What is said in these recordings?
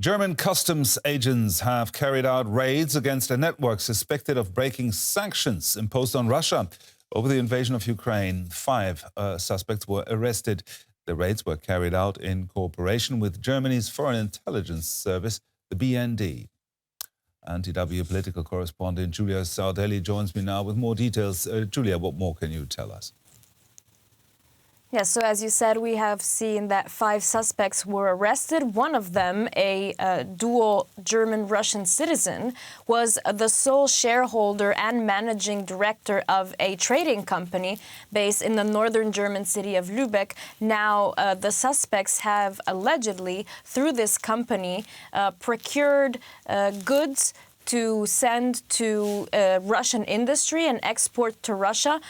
German customs agents have carried out raids against a network suspected of breaking sanctions imposed on Russia over the invasion of Ukraine. Five suspects were arrested. The raids were carried out in cooperation with Germany's Foreign Intelligence Service, the BND. Anti-W political correspondent Julia Sardelli joins me now with more details. Julia, what more can you tell us? Yes, so as you said, we have seen that 5 suspects were arrested. One of them, a dual German-Russian citizen, was the sole shareholder and managing director of a trading company based in the northern German city of Lübeck. Now, the suspects have allegedly, through this company, procured goods to send to Russian industry and export to Russia,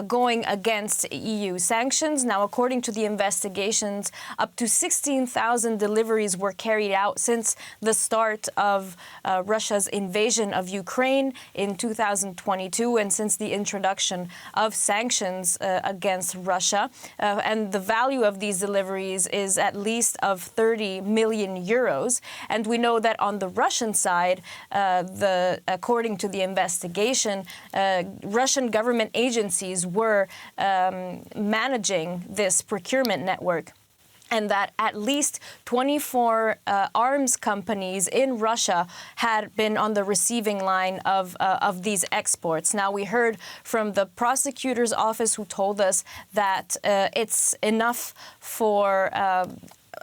going against EU sanctions. Now, according to the investigations, up to 16,000 deliveries were carried out since the start of Russia's invasion of Ukraine in 2022 and since the introduction of sanctions against Russia. And the value of these deliveries is at least of 30 million euros. And we know that on the Russian side, according to the investigation, Russian government agencies were managing this procurement network, and that at least 24 arms companies in Russia had been on the receiving line of these exports. Now, we heard from the prosecutor's office, who told us that it's enough for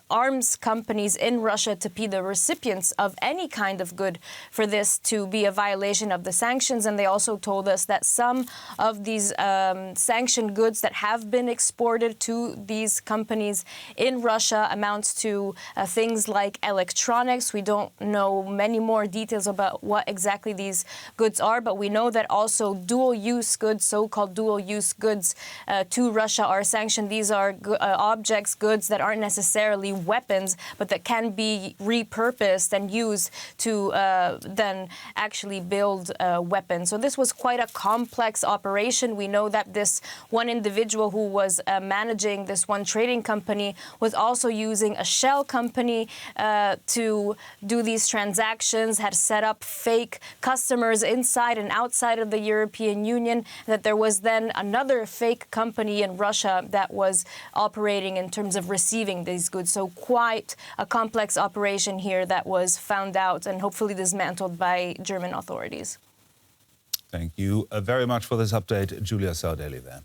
arms companies in Russia to be the recipients of any kind of good for this to be a violation of the sanctions. And they also told us that some of these sanctioned goods that have been exported to these companies in Russia amounts to things like electronics. We don't know many more details about what exactly these goods are, but we know that also dual-use goods, so-called dual-use goods to Russia are sanctioned. These are objects, goods that aren't necessarily weapons, but that can be repurposed and used to then actually build weapons. So this was quite a complex operation. We know that this one individual who was managing this one trading company was also using a shell company to do these transactions, had set up fake customers inside and outside of the European Union, that there was then another fake company in Russia that was operating in terms of receiving these goods. So quite a complex operation here that was found out and hopefully dismantled by German authorities. Thank you very much for this update, Julia Sardelli there.